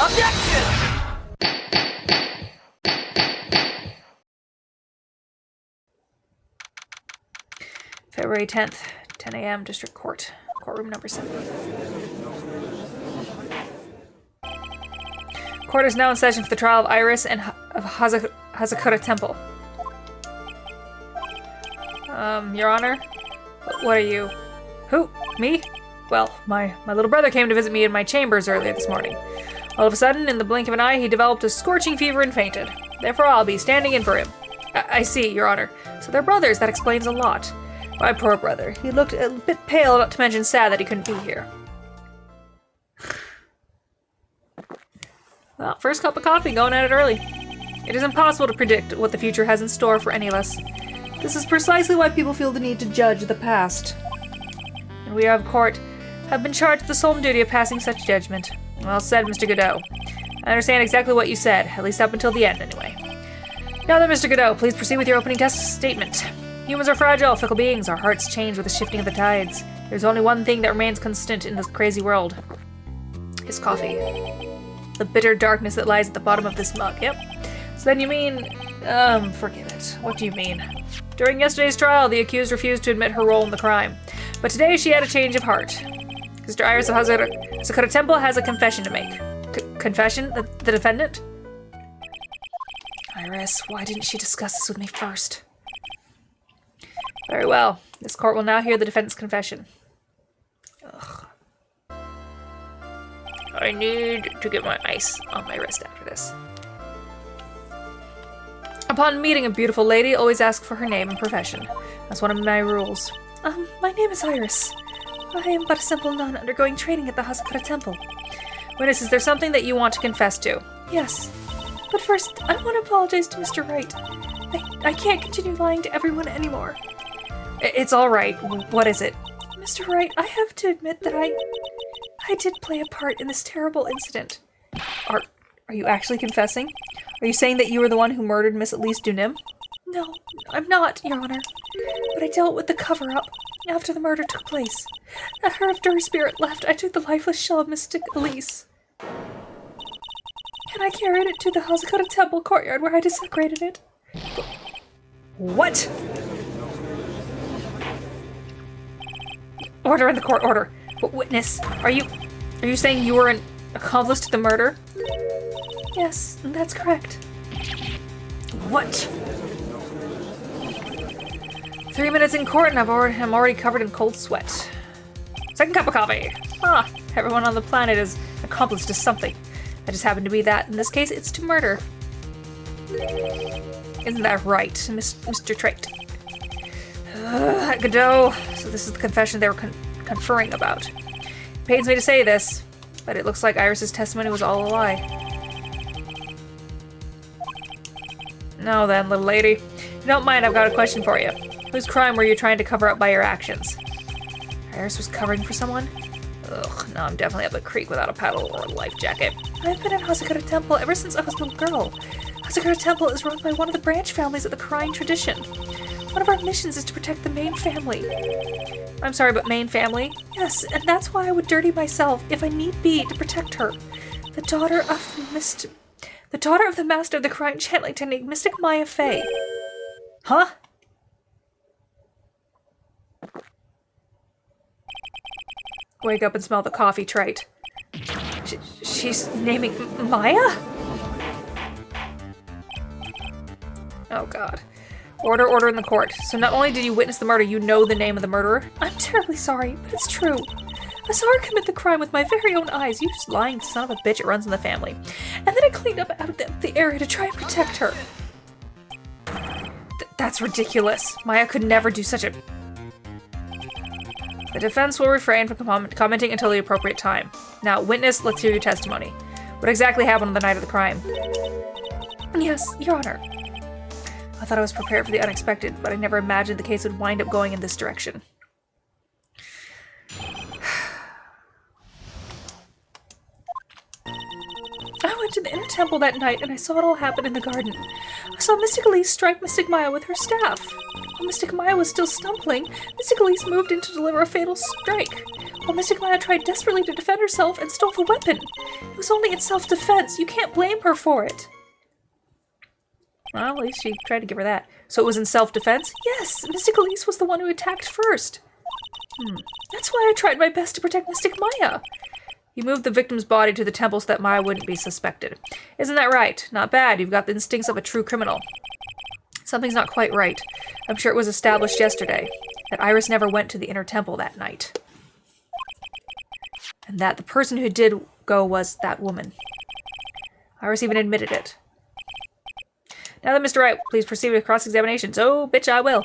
Objection! February 10th, 10 a.m., District Court. Courtroom number 7. Court is now in session for the trial of Iris and of Hazakura Temple. Your Honor? What are you? Who? Me? Well, my little brother came to visit me in my chambers earlier this morning. All of a sudden, in the blink of an eye, he developed a scorching fever and fainted. Therefore, I'll be standing in for him. I see, Your Honor. So they're brothers. That explains a lot. My poor brother. He looked a bit pale, not to mention sad that he couldn't be here. Well, first cup of coffee, going at it early. It is impossible to predict what the future has in store for any of us. This is precisely why people feel the need to judge the past. And we of court have been charged with the solemn duty of passing such judgment. Well said, Mr. Godot. I understand exactly what you said, at least up until the end, anyway. Now then, Mr. Godot, please proceed with your opening test statement. Humans are fragile, fickle beings. Our hearts change with the shifting of the tides. There's only one thing that remains constant in this crazy world. His coffee. The bitter darkness that lies at the bottom of this mug. Yep. So then you mean... forget it. What do you mean? During yesterday's trial, the accused refused to admit her role in the crime. But today she had a change of heart. Sister Iris of Hazakura Temple has a confession to make. Confession? The defendant? Iris, why didn't she discuss this with me first? Very well. This court will now hear the defendant's confession. Ugh. I need to get my ice on my wrist after this. Upon meeting a beautiful lady, always ask for her name and profession. That's one of my rules. My name is Iris. I am but a simple nun undergoing training at the Hazakura Temple. Witness, is there something that you want to confess to? Yes. But first, I want to apologize to Mr. Wright. I can't continue lying to everyone anymore. It's all right. What is it? Mr. Wright, I have to admit that I did play a part in this terrible incident. Are you actually confessing? Are you saying that you were the one who murdered Miss Elise Dunim? No, I'm not, Your Honor. But I dealt with the cover-up after the murder took place. As her Fury spirit left, I took the lifeless shell of Mystic Elise. And I carried it to the Hazakura Temple courtyard where I desecrated it. What? Order in the court, order. Witness, are you saying you were an accomplice to the murder? Yes, that's correct. What? 3 minutes in court and I'm already covered in cold sweat. Second cup of coffee. Everyone on the planet is an accomplice to something. I just happen to be that. In this case, it's to murder. Isn't that right, Mr. Trait? Godot. So this is the confession they were conferring about. It pains me to say this, but it looks like Iris's testimony was all a lie. Now then, little lady. If you don't mind, I've got a question for you. Whose crime were you trying to cover up by your actions? Iris was covering for someone? Ugh, now I'm definitely up the creek without a paddle or a life jacket. I've been at Hazakura Temple ever since I was a little girl. Hazakura Temple is run by one of the branch families of the Crying Tradition. One of our missions is to protect the main family. I'm sorry, but main family? Yes, and that's why I would dirty myself, if I need be, to protect her. The daughter of the master of the Crying Channeling Technique, Mystic Maya Fey. Huh? Wake up and smell the coffee, Trite. She's naming Maya? Oh god. Order in the court. So not only did you witness the murder, you know the name of the murderer? I'm terribly sorry, but it's true. I saw her commit the crime with my very own eyes. You lying son of a bitch, it runs in the family. And then I cleaned up out of the area to try and protect her. That's ridiculous. Maya could never do such a... The defense will refrain from commenting until the appropriate time. Now, witness, let's hear your testimony. What exactly happened on the night of the crime? Yes, Your Honor. I thought I was prepared for the unexpected, but I never imagined the case would wind up going in this direction. I went to the inner temple that night and I saw it all happen in the garden. I saw Mystic Elise strike Mystic Maya with her staff. While Mystic Maya was still stumbling, Mystic Elise moved in to deliver a fatal strike. while Mystic Maya tried desperately to defend herself and stole the weapon. It was only in self-defense. You can't blame her for it. Well, at least she tried to give her that. So it was in self-defense? Yes, Mystic Elise was the one who attacked first. That's why I tried my best to protect Mystic Maya. You moved the victim's body to the temple so that Maya wouldn't be suspected. Isn't that right? Not bad. You've got the instincts of a true criminal. Something's not quite right. I'm sure it was established yesterday that Iris never went to the inner temple that night. And that the person who did go was that woman. Iris even admitted it. Now then, Mr. Wright, please proceed with cross-examinations. Oh, bitch, I will.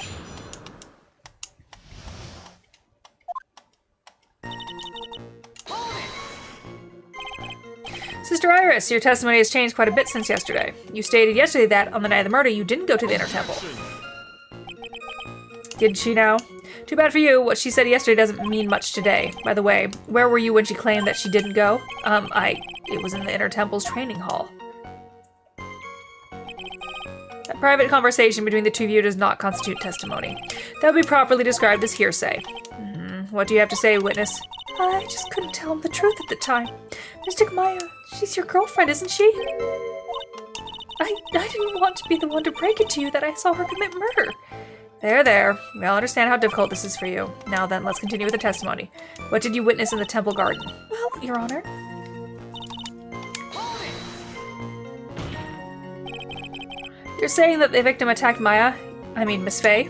Sister Iris, your testimony has changed quite a bit since yesterday. You stated yesterday that, on the night of the murder, you didn't go to the inner temple. Did she now? Too bad for you. What she said yesterday doesn't mean much today. By the way, where were you when she claimed that she didn't go? It was in the inner temple's training hall. That private conversation between the two of you does not constitute testimony. That would be properly described as hearsay. What do you have to say, witness? I just couldn't tell him the truth at the time. Mystic Maya, she's your girlfriend, isn't she? I didn't want to be the one to break it to you that I saw her commit murder. There. We all understand how difficult this is for you. Now then, let's continue with the testimony. What did you witness in the temple garden? Well, Your Honor. You're saying that the victim attacked Miss Faye?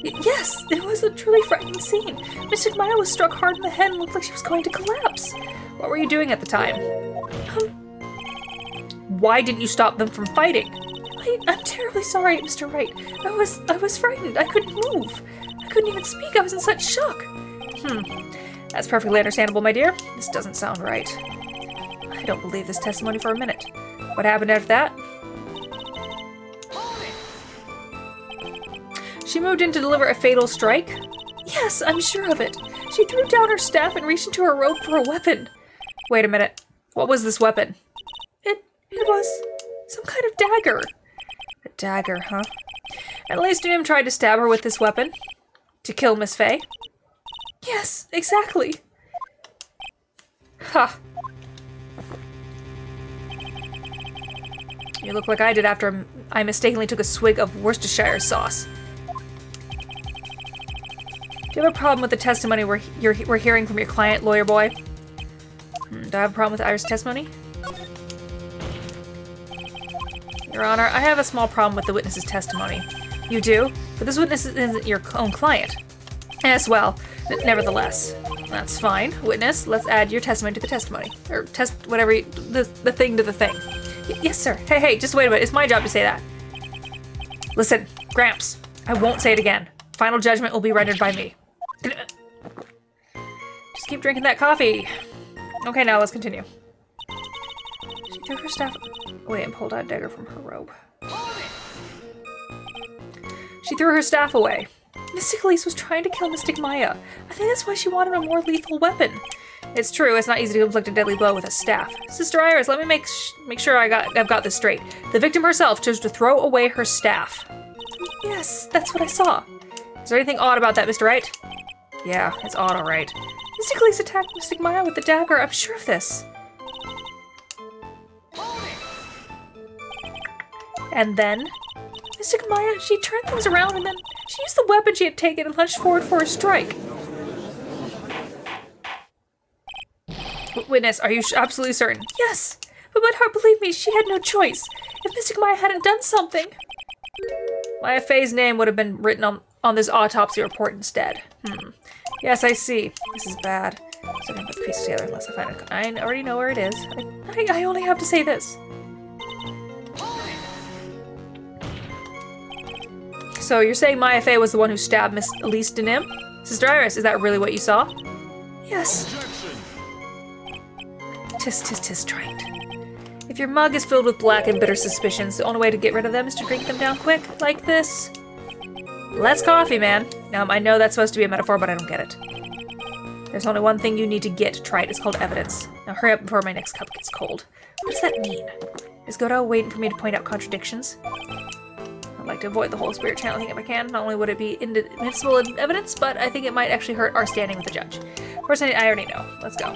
Yes, it was a truly frightening scene. Mystic Maya was struck hard in the head and looked like she was going to collapse. What were you doing at the time? Why didn't you stop them from fighting? I'm terribly sorry, Mr. Wright. I was frightened. I couldn't move. I couldn't even speak. I was in such shock. That's perfectly understandable, my dear. This doesn't sound right. I don't believe this testimony for a minute. What happened after that? She moved in to deliver a fatal strike? Yes, I'm sure of it. She threw down her staff and reached into her robe for a weapon. Wait a minute. What was this weapon? It was some kind of dagger. A dagger, huh? At least Nim tried to stab her with this weapon. To kill Miss Faye? Yes, exactly. Ha. You look like I did after I mistakenly took a swig of Worcestershire sauce. Do you have a problem with the testimony we're hearing from your client, lawyer boy? Do I have a problem with Iris' testimony? Your Honor, I have a small problem with the witness's testimony. You do? But this witness isn't your own client. Yes, well, nevertheless. That's fine. Witness, let's add your testimony to the testimony. Or the thing to the thing. Yes, sir. Hey, just wait a minute. It's my job to say that. Listen, Gramps, I won't say it again. Final judgment will be rendered by me. Just keep drinking that coffee. Okay, now let's continue. She threw her staff away and pulled out a dagger from her robe. She threw her staff away. Mystic Elise was trying to kill Mystic Maya. I think that's why she wanted a more lethal weapon. It's true, it's not easy to inflict a deadly blow with a staff. Sister Iris, let me make sure I've got this straight. The victim herself chose to throw away her staff. Yes, that's what I saw. Is there anything odd about that, Mr. Wright? Yeah, it's odd, all right. Mystic Elise attacked Mystic Maya with the dagger. I'm sure of this. And then, Mystic Maya, she turned things around and then she used the weapon she had taken and lunged forward for a strike. Witness, are you absolutely certain? Yes, but my heart believed me, she had no choice. If Mystic Maya hadn't done something... Maya Faye's name would have been written on this autopsy report instead. Yes, I see. This is bad. So I'm gonna put the pieces together unless I find it. I already know where it is. I only have to say this. So you're saying Maya Faye was the one who stabbed Miss Elise Denim? Sister Iris, is that really what you saw? Yes. Tis trite. If your mug is filled with black and bitter suspicions, the only way to get rid of them is to drink them down quick, like this. Less coffee, man. Now, I know that's supposed to be a metaphor, but I don't get it. There's only one thing you need to get trite. It's called evidence. Now hurry up before my next cup gets cold. What does that mean? Is Godot waiting for me to point out contradictions? Well, like to avoid the whole spirit channel thing if I can. Not only would it be inadmissible in evidence, but I think it might actually hurt our standing with the judge. Of course, I already know. Let's go.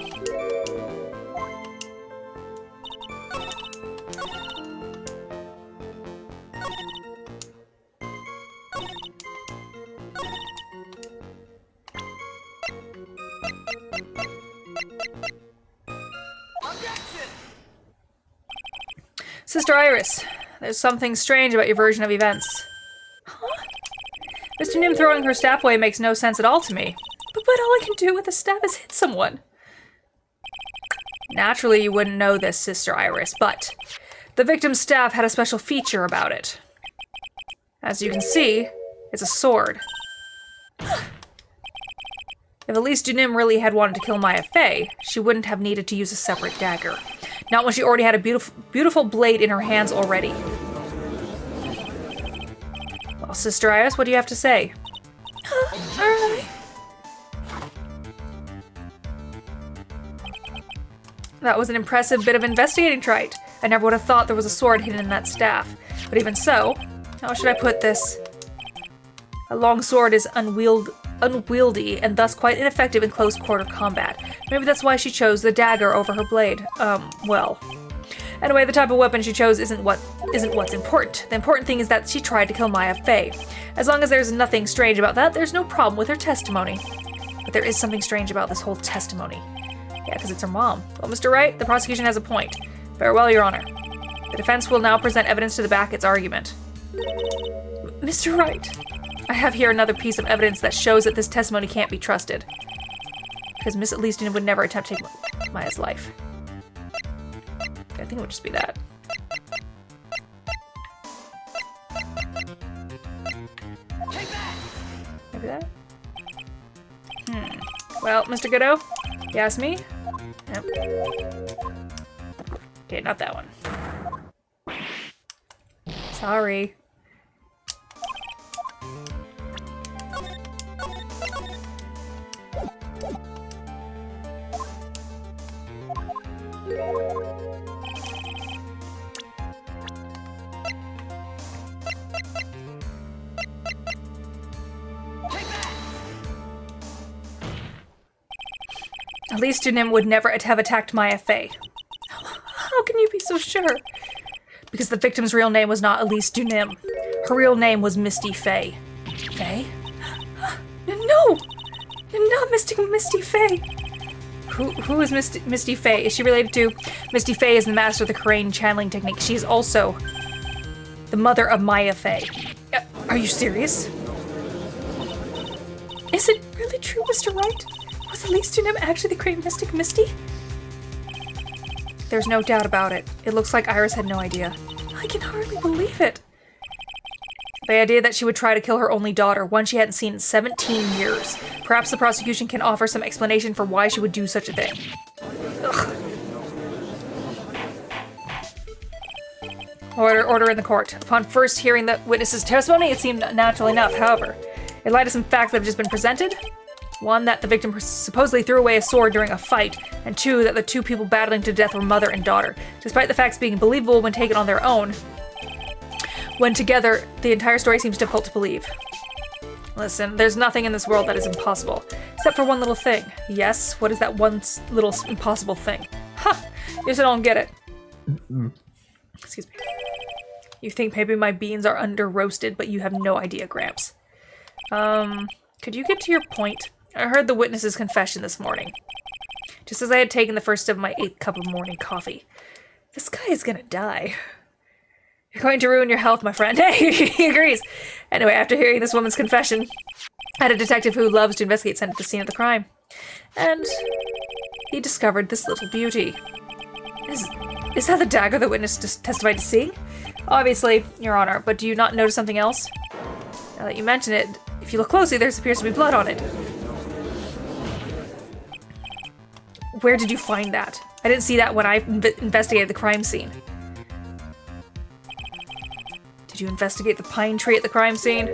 Sister Iris, there's something strange about your version of events. Huh? Mr. Nim throwing her staff away makes no sense at all to me. But all I can do with a staff is hit someone. Naturally, you wouldn't know this, Sister Iris, but the victim's staff had a special feature about it. As you can see, it's a sword. If Elise Dunim really had wanted to kill Maya Fey, she wouldn't have needed to use a separate dagger. Not when she already had a beautiful blade in her hands already. Well, Sister Iris, what do you have to say? Alright. That was an impressive bit of investigating, Wright. I never would have thought there was a sword hidden in that staff. But even so, how should I put this? A long sword is unwieldy and thus quite ineffective in close-quarter combat. Maybe that's why she chose the dagger over her blade. Well. Anyway, the type of weapon she chose isn't what's important. The important thing is that she tried to kill Maya Fey. As long as there's nothing strange about that, there's no problem with her testimony. But there is something strange about this whole testimony. Yeah, because it's her mom. Well, Mr. Wright, the prosecution has a point. Farewell, Your Honor. The defense will now present evidence to back its argument. Mr. Wright, I have here another piece of evidence that shows that this testimony can't be trusted. Because Miss Elise would never attempt to take Maya's life. I think it would just be that. Take that! Maybe that? Well, Mr. Godot, you asked me? Yep. Okay, not that one. Sorry. Elise Dunim would never have attacked Maya Fey. How can you be so sure? Because the victim's real name was not Elise Dunim. Her real name was Misty Fey. Fey? No! Not Misty Fey! Who is Misty Fey? Is she related to... Misty Fey is the master of the Crane channeling technique. She is also the mother of Maya Fey. Are you serious? Is it really true, Mr. Wright? Was Elise Dunim actually the great mystic Misty? There's no doubt about it. It looks like Iris had no idea. I can hardly believe it. The idea that she would try to kill her only daughter, one she hadn't seen in 17 years. Perhaps the prosecution can offer some explanation for why she would do such a thing. Ugh. Order in the court. Upon first hearing the witness's testimony, it seemed natural enough. However, in light of some facts that have just been presented, one, that the victim supposedly threw away a sword during a fight, and two, that the two people battling to death were mother and daughter. Despite the facts being believable when taken on their own, when together, the entire story seems difficult to believe. Listen, there's nothing in this world that is impossible, except for one little thing. Yes, what is that one little impossible thing? Ha! Yes, I don't get it. Excuse me. You think maybe my beans are under-roasted, but you have no idea, Gramps. Could you get to your point? I heard the witness's confession this morning. Just as I had taken the first of my 8th cup of morning coffee. This guy is gonna die. You're going to ruin your health, my friend. Hey, he agrees. Anyway, after hearing this woman's confession, I had a detective who loves to investigate sent to the scene of the crime. And he discovered this little beauty. Is that the dagger the witness testified to seeing? Obviously, Your Honor, but do you not notice something else? Now that you mention it, if you look closely, there appears to be blood on it. Where did you find that? I didn't see that when I investigated the crime scene. Did you investigate the pine tree at the crime scene?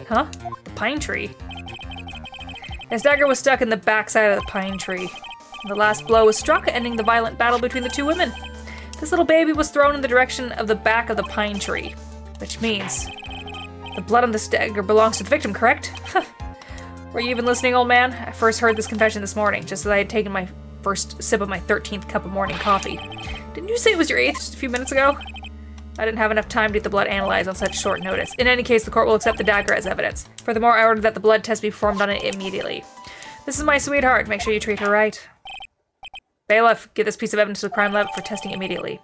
Huh? The pine tree? His dagger was stuck in the backside of the pine tree. The last blow was struck, ending the violent battle between the two women. This little baby was thrown in the direction of the back of the pine tree, which means The blood on this dagger belongs to the victim, correct? Were you even listening, old man? I first heard this confession this morning, just as I had taken my first sip of my 13th cup of morning coffee. Didn't you say it was your 8th just a few minutes ago? I didn't have enough time to get the blood analyzed on such short notice. In any case, the court will accept the dagger as evidence. Furthermore, I ordered that the blood test be performed on it immediately. This is my sweetheart. Make sure you treat her right. Bailiff, get this piece of evidence to the crime lab for testing immediately.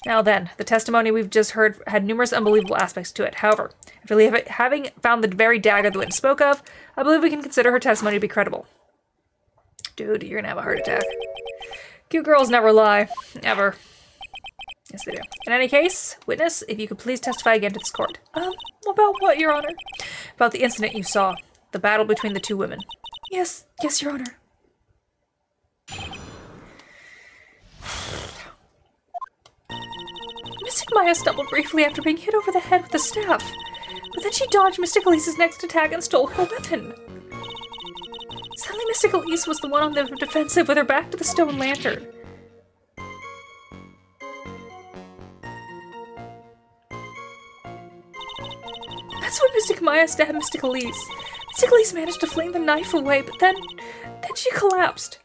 Now then, the testimony we've just heard had numerous unbelievable aspects to it. However, after having found the very dagger the witness spoke of, I believe we can consider her testimony to be credible. Dude, you're gonna have a heart attack. Cute girls never lie. Ever. Yes, they do. In any case, witness, if you could please testify again to this court. About what, Your Honor? About the incident you saw. The battle between the two women. Yes, Your Honor. Mystic Maya stumbled briefly after being hit over the head with a staff, but then she dodged Mystic Elise's next attack and stole her weapon. Suddenly Mystic Elise was the one on the defensive with her back to the stone lantern. That's when Mystic Maya stabbed Mystic Elise. Mystic Elise managed to fling the knife away, but then she collapsed.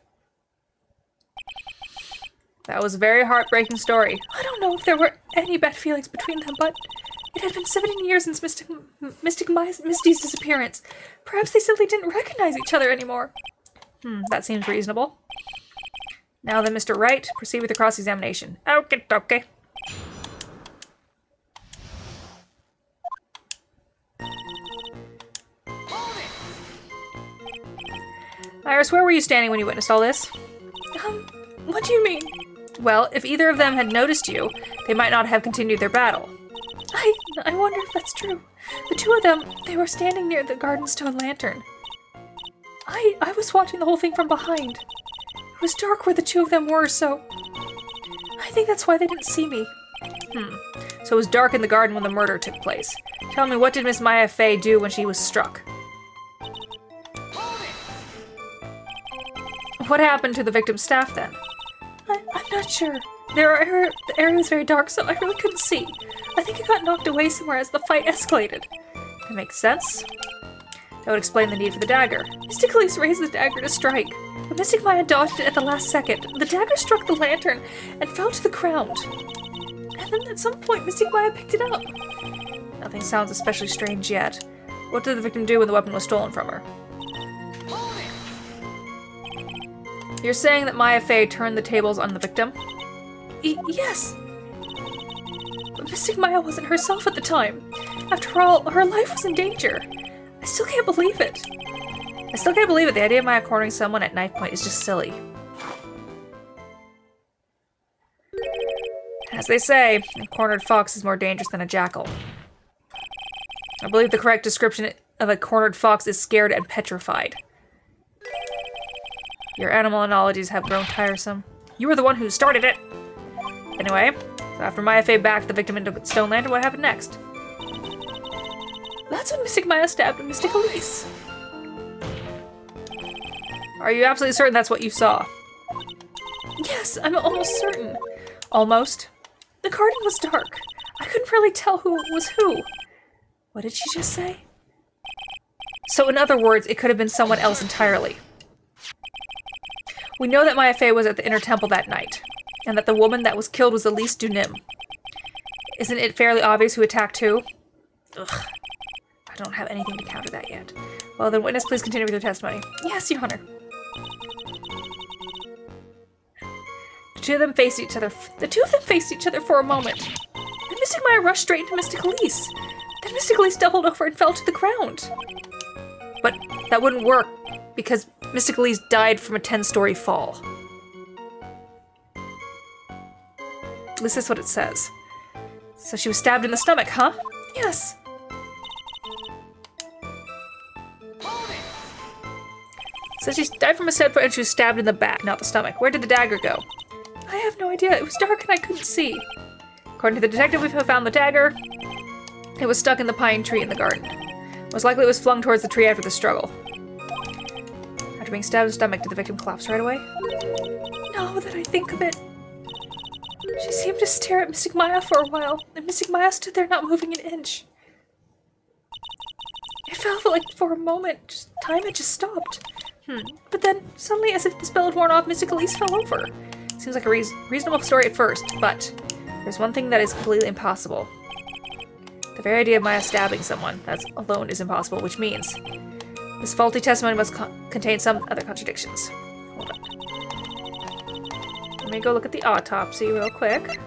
That was a very heartbreaking story. I don't know if there were any bad feelings between them, but it had been 17 years since Misty's disappearance. Perhaps they simply didn't recognize each other anymore. That seems reasonable. Now then, Mr. Wright, proceed with the cross-examination. Okay. Iris, where were you standing when you witnessed all this? What do you mean? Well, if either of them had noticed you, they might not have continued their battle. I wonder if that's true. The two of them, they were standing near the garden stone lantern. I was watching the whole thing from behind. It was dark where the two of them were, so I think that's why they didn't see me. So it was dark in the garden when the murder took place. Tell me, what did Miss Maya Fey do when she was struck? What happened to the victim's staff then? I'm not sure. The area was very dark, so I really couldn't see. I think it got knocked away somewhere as the fight escalated. That makes sense. That would explain the need for the dagger. Mystic Elise raised the dagger to strike, but Mystic Maya dodged it at the last second. The dagger struck the lantern and fell to the ground. And then at some point, Mystic Maya picked it up. Nothing sounds especially strange yet. What did the victim do when the weapon was stolen from her? You're saying that Maya Fey turned the tables on the victim? Yes. But Mystic Maya wasn't herself at the time. After all, her life was in danger. I still can't believe it. The idea of Maya cornering someone at knife point is just silly. As they say, a cornered fox is more dangerous than a jackal. I believe the correct description of a cornered fox is scared and petrified. Your animal analogies have grown tiresome. You were the one who started it! Anyway, so after Maya Fey backed the victim into the stone lantern, what happened next? That's when Mystic Maya stabbed Mystic Elise. Are you absolutely certain that's what you saw? Yes, I'm almost certain. Almost? The garden was dark. I couldn't really tell who was who. What did she just say? So in other words, it could have been someone else entirely. We know that Maya Fey was at the Inner Temple that night, and that the woman that was killed was Elise Dunim. Isn't it fairly obvious who attacked who? Ugh. I don't have anything to counter that yet. Well then, witness, please continue with your testimony. Yes, Your Honor. The two of them faced each other for a moment. Then Mystic Maya rushed straight into Mystic Elise. Then Mystic Elise doubled over and fell to the ground. But that wouldn't work, because Mystic Elise died from a 10-story fall. At least that's what it says. So she was stabbed in the stomach, huh? Yes. So she died from a stab and she was stabbed in the back, not the stomach. Where did the dagger go? I have no idea. It was dark and I couldn't see. According to the detective, we found the dagger. It was stuck in the pine tree in the garden. Most likely it was flung towards the tree after the struggle. After being stabbed in the stomach, did the victim collapse right away? Now that I think of it. She seemed to stare at Mystic Maya for a while, and Mystic Maya stood there not moving an inch. felt like for a moment, time had just stopped. But then, suddenly, as if the spell had worn off, Mystic Elise fell over. Seems like a reasonable story at first, but there's one thing that is completely impossible. The very idea of Maya stabbing someone, that alone is impossible, which means this faulty testimony must contain some other contradictions. Hold on. Let me go look at the autopsy real quick.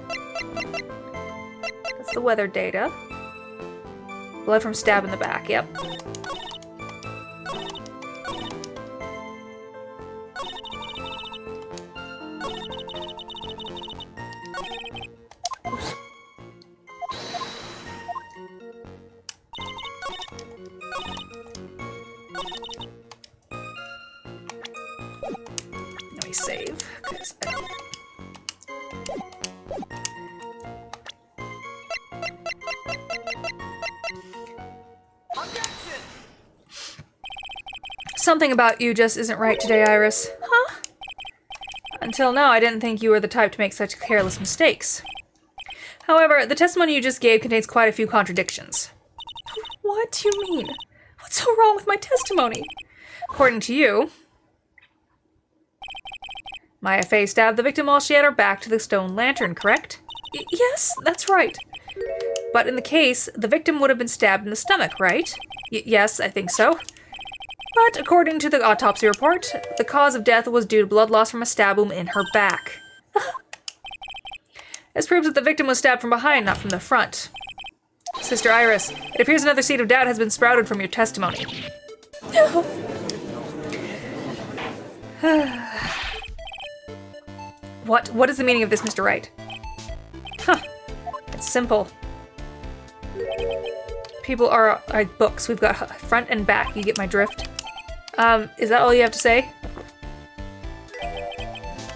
That's the weather data. Blood from stab in the back, yep. Oops. Let me save, because something about you just isn't right today, Iris. Huh? Until now, I didn't think you were the type to make such careless mistakes. However, the testimony you just gave contains quite a few contradictions. What do you mean? What's so wrong with my testimony? According to you, Maya Fey stabbed the victim while she had her back to the stone lantern, correct? Yes, that's right. But in the case, the victim would have been stabbed in the stomach, right? Yes, I think so. But according to the autopsy report, the cause of death was due to blood loss from a stab wound in her back. This proves that the victim was stabbed from behind, not from the front. Sister Iris, it appears another seed of doubt has been sprouted from your testimony. No. What is the meaning of this, Mr. Wright? Huh. It's simple. People are like books. We've got front and back. You get my drift? Is that all you have to say?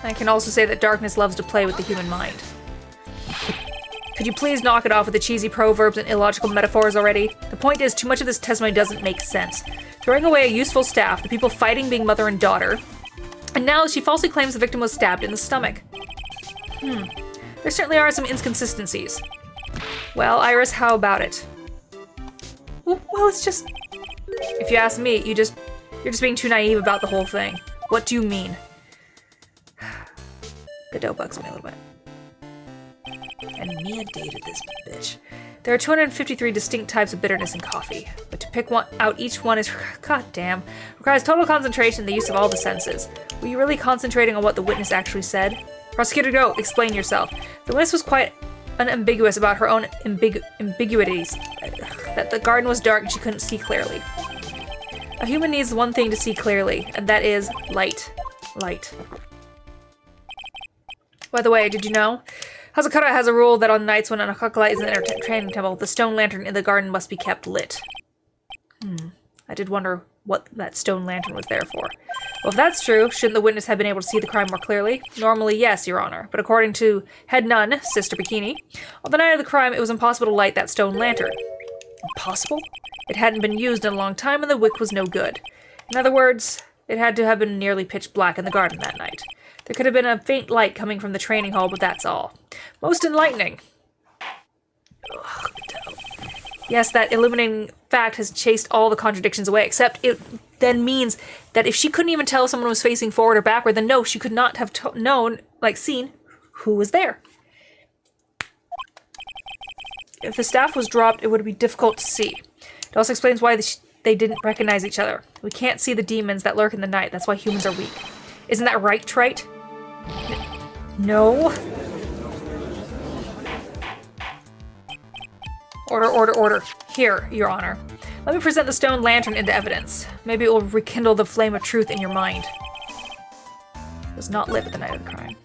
I can also say that darkness loves to play with the human mind. Could you please knock it off with the cheesy proverbs and illogical metaphors already? The point is, too much of this testimony doesn't make sense. Throwing away a useful staff, the people fighting being mother and daughter, and now she falsely claims the victim was stabbed in the stomach. There certainly are some inconsistencies. Well, Iris, how about it? Well, it's just... If you ask me, you're just being too naive about the whole thing. What do you mean? Godot bugs me a little bit. And Mia dated this bitch. There are 253 distinct types of bitterness in coffee, but to pick out each one is, goddamn, requires total concentration and the use of all the senses. Were you really concentrating on what the witness actually said? Prosecutor, go, explain yourself. The witness was quite unambiguous about her own ambiguities, that the garden was dark and she couldn't see clearly. A human needs one thing to see clearly, and that is light. Light. By the way, did you know? Hazakura has a rule that on nights when an Akakala is in their training temple, the stone lantern in the garden must be kept lit. I did wonder what that stone lantern was there for. Well, if that's true, shouldn't the witness have been able to see the crime more clearly? Normally, yes, Your Honor. But according to Head Nun, Sister Bikini, on the night of the crime, it was impossible to light that stone lantern. Impossible? It hadn't been used in a long time and the wick was no good. In other words, it had to have been nearly pitch black in the garden that night. There could have been a faint light coming from the training hall, but that's all. Most enlightening. Ugh, yes, that illuminating fact has chased all the contradictions away, except it then means that if she couldn't even tell if someone was facing forward or backward, then no, she could not have seen who was there. If the staff was dropped, it would be difficult to see. It also explains why they didn't recognize each other. We can't see the demons that lurk in the night. That's why humans are weak. Isn't that right, Trite? No. Order, order, order. Here, Your Honor. Let me present the stone lantern into evidence. Maybe it will rekindle the flame of truth in your mind. It was not lit at the night of the crime.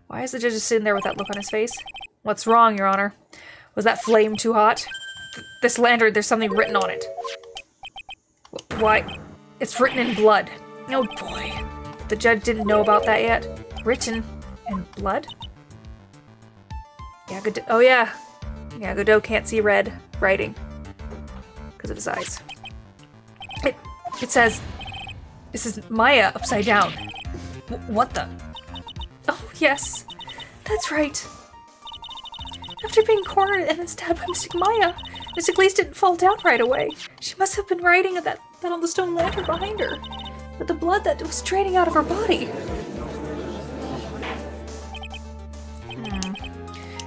Why is the judge just sitting there with that look on his face? What's wrong, Your Honor? Was that flame too hot? This lantern, there's something written on it. Why? It's written in blood. Oh boy. The judge didn't know about that yet. Written in blood? Yeah, Godot. Oh yeah. Yeah, Godot can't see red writing because of his eyes. It says, this is Maya upside down. What the? Oh yes, that's right. After being cornered and then stabbed by Mystic Maya, Mystic Elise didn't fall down right away. She must have been writing that on the stone lantern behind her. With the blood that was draining out of her body.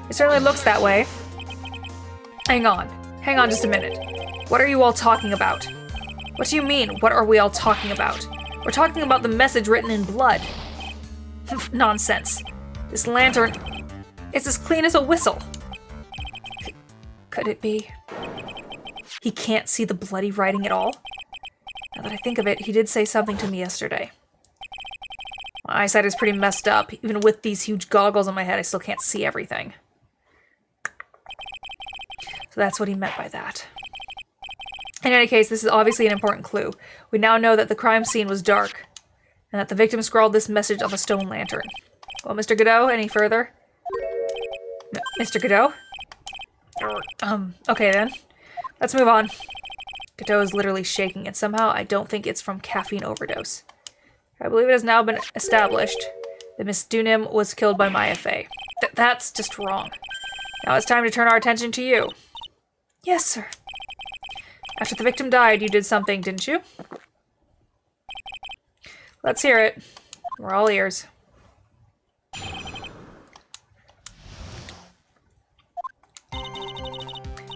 It certainly looks that way. Hang on just a minute. What are you all talking about? What do you mean, what are we all talking about? We're talking about the message written in blood. Nonsense. This lantern is as clean as a whistle. Could it be? He can't see the bloody writing at all? Now that I think of it, he did say something to me yesterday. My eyesight is pretty messed up. Even with these huge goggles on my head, I still can't see everything. So that's what he meant by that. In any case, this is obviously an important clue. We now know that the crime scene was dark, and that the victim scrawled this message on a stone lantern. Well, Mr. Godot, any further? No, Mr. Godot? Okay then. Let's move on. Godot is literally shaking, and somehow I don't think it's from caffeine overdose. I believe it has now been established that Miss Dunim was killed by Maya Fey. That's just wrong. Now it's time to turn our attention to you. Yes, sir. After the victim died, you did something, didn't you? Let's hear it. We're all ears.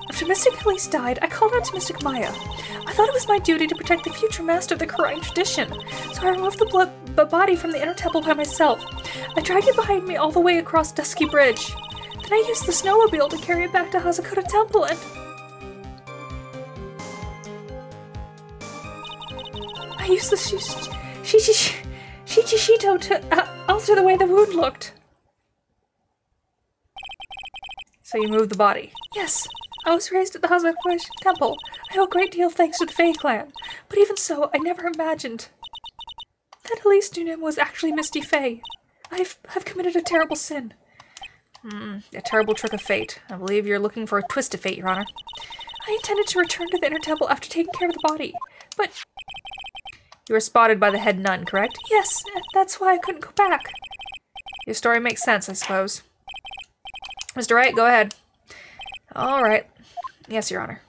After Mystic Elise died, I called out to Mystic Maya. I thought it was my duty to protect the future master of the Karain tradition, so I removed the body from the inner temple by myself. I dragged it behind me all the way across Dusky Bridge. Then I used the snowmobile to carry it back to Hazakura Temple and... I used the Shichishito to alter the way the wound looked. So you moved the body? Yes. I was raised at the Hazakura Temple. I owe a great deal thanks to the Fae clan. But even so, I never imagined that Elise Dunim was actually Misty Fae. I've committed a terrible sin. A terrible trick of fate. I believe you're looking for a twist of fate, Your Honor. I intended to return to the inner temple after taking care of the body, but... You were spotted by the head nun, correct? Yes, that's why I couldn't go back. Your story makes sense, I suppose. Mr. Wright, go ahead. All right. Yes, Your Honor.